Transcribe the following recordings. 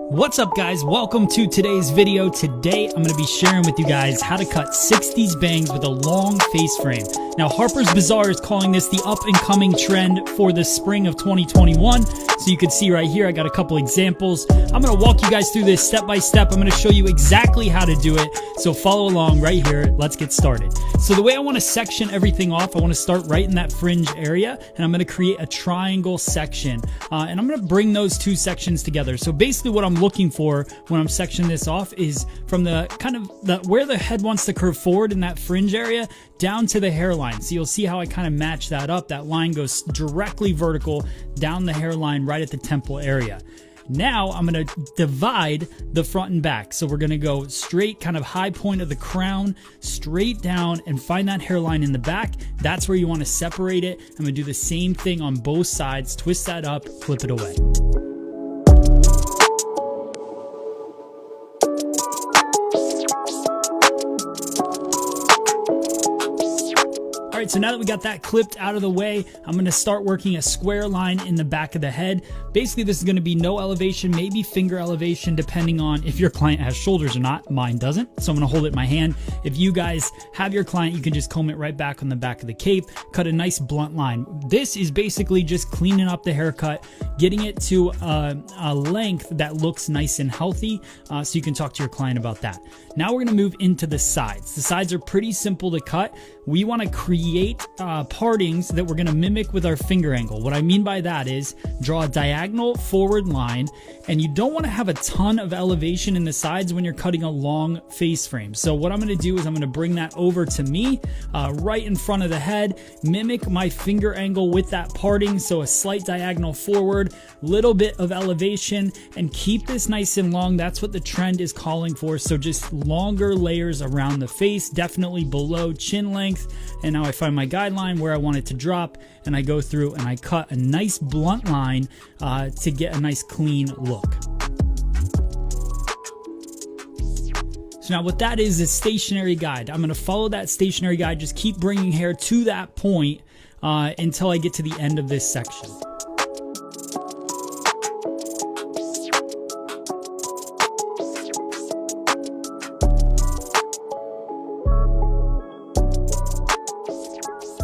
What's up guys, welcome to today's video. Today I'm going to be sharing with you guys how to cut 60s bangs with a long face frame. Now Harper's Bazaar is calling this the up and coming trend for the spring of 2021. So you can see right here I got a couple examples. I'm going to walk you guys through this step by step. I'm going to show you exactly how to do it. So follow along right here. Let's get started. So the way I want to section everything off, I want to start right in that fringe area and I'm going to create a triangle section. And I'm going to bring those two sections together. So basically what I'm looking for when I'm sectioning this off is from the kind of where the head wants to curve forward in that fringe area down to the hairline. So you'll see how I kind of match that up. That line goes directly vertical down the hairline right at the temple area. Now I'm going to divide the front and back. So we're going to go straight, kind of high point of the crown, straight down and find that hairline in the back. That's where you want to separate it. I'm going to do the same thing on both sides, twist that up, flip it away. All right, so now that we got that clipped out of the way, I'm going to start working a square line in the back of the head. Basically, this is going to be no elevation, maybe finger elevation, depending on if your client has shoulders or not. Mine doesn't, so I'm going to hold it in my hand. If you guys have your client, you can just comb it right back on the back of the cape, cut a nice blunt line. This is basically just cleaning up the haircut, getting it to a length that looks nice and healthy, so you can talk to your client about that. Now we're going to move into the sides. The sides are pretty simple to cut. We want to create partings that we're going to mimic with our finger angle. What I mean by that is draw a diagonal forward line, and you don't want to have a ton of elevation in the sides when you're cutting a long face frame. So what I'm going to do is I'm going to bring that over to me right in front of the head, mimic my finger angle with that parting. So a slight diagonal forward, little bit of elevation, and keep this nice and long. That's what the trend is calling for. So just longer layers around the face, definitely below chin length. And now I find my guideline where I want it to drop, and I go through and I cut a nice blunt line to get a nice clean look. So now what that is stationary guide. I'm going to follow that stationary guide, just keep bringing hair to that point until I get to the end of this section.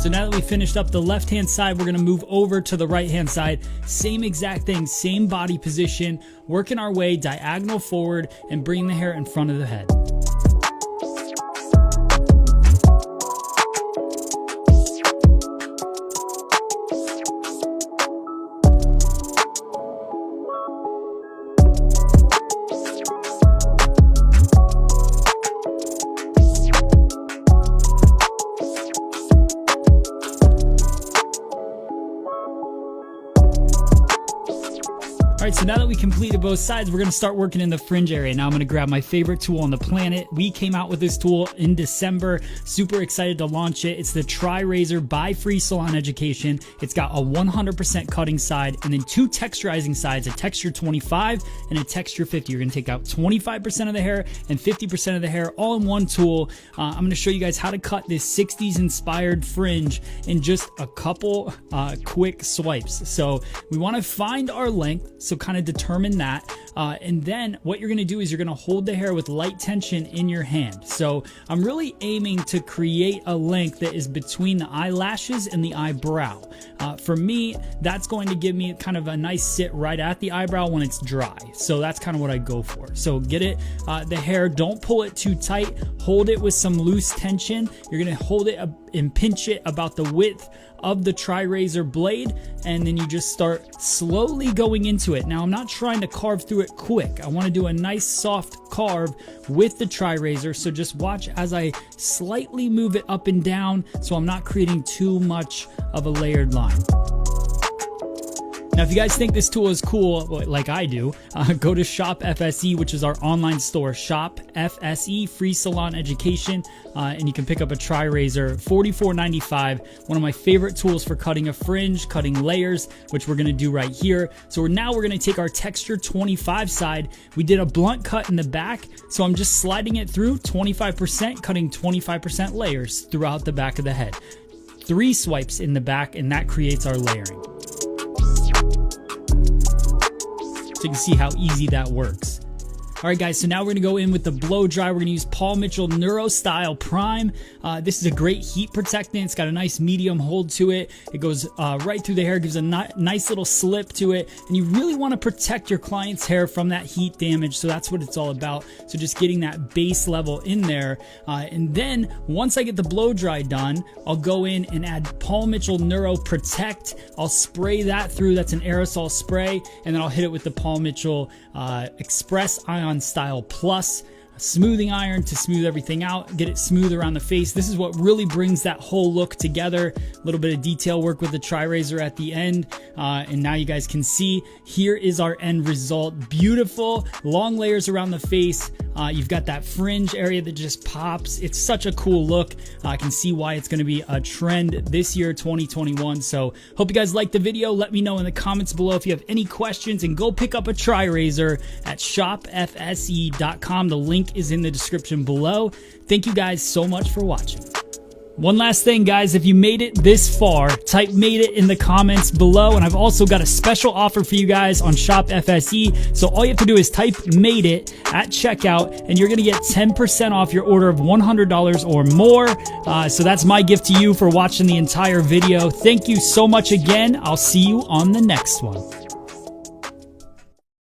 So now that we finished up the left-hand side, we're going to move over to the right-hand side. Same exact thing, same body position, working our way diagonal forward and bringing the hair in front of the head. All right, so now that we completed both sides, we're going to start working in the fringe area. Now I'm going to grab my favorite tool on the planet. We came out with this tool in December. Super excited to launch it. It's the Tri-Razor by Free Salon Education. It's got a 100% cutting side and then two texturizing sides, a texture 25 and a texture 50. You're going to take out 25% of the hair and 50% of the hair all in one tool. I'm going to show you guys how to cut this 60s inspired fringe in just a couple quick swipes. So we want to find our length. So kind of determine that. And then what you're going to do is you're going to hold the hair with light tension in your hand. So I'm really aiming to create a length that is between the eyelashes and the eyebrow. For me, that's going to give me kind of a nice sit right at the eyebrow when it's dry. So that's kind of what I go for. So get it, the hair, don't pull it too tight. Hold it with some loose tension. You're going to hold it and pinch it about the width of the Tri-Razor blade, and then you just start slowly going into it. Now I'm not trying to carve through it quick. I want to do a nice soft carve with the Tri-Razor, so just watch as I slightly move it up and down so I'm not creating too much of a layered line. Now, if you guys think this tool is cool, like I do, go to Shop FSE, which is our online store, Shop FSE, Free Salon Education, and you can pick up a Tri-Razor, $44.95, one of my favorite tools for cutting a fringe, cutting layers, which we're going to do right here. So now we're going to take our texture 25 side. We did a blunt cut in the back, so I'm just sliding it through 25%, cutting 25% layers throughout the back of the head. 3 swipes in the back, and that creates our layering. so you can see how easy that works. All right, guys, so now we're going to go in with the blow dry. We're going to use Paul Mitchell Neuro Style Prime. This is a great heat protectant. It's got a nice medium hold to it. It goes right through the hair, gives a nice little slip to it. And you really want to protect your client's hair from that heat damage. So that's what it's all about. So just getting that base level in there. And then once I get the blow dry done, I'll go in and add Paul Mitchell Neuro Protect. I'll spray that through. That's an aerosol spray. And then I'll hit it with the Paul Mitchell Express Ion Style Plus smoothing iron to smooth everything out, get it smooth around the face. This is what really brings that whole look together. A little bit of detail work with the tri-razor at the end, and now you guys can see here is our end result. Beautiful long layers around the face. You've got that fringe area that just pops. It's such a cool look. I can see why it's going to be a trend this year, 2021. So hope you guys liked the video. Let me know in the comments below if you have any questions, and go pick up a tri-razor at shopfse.com. The link is in the description below. Thank you guys so much for watching. One last thing, guys, if you made it this far, type "made it" in the comments below, and I've also got a special offer for you guys on Shop FSE. So all you have to do is type "made it" at checkout, and you're going to get 10% off your order of $100 or more. So that's my gift to you for watching the entire video. Thank you so much again. I'll see you on the next one.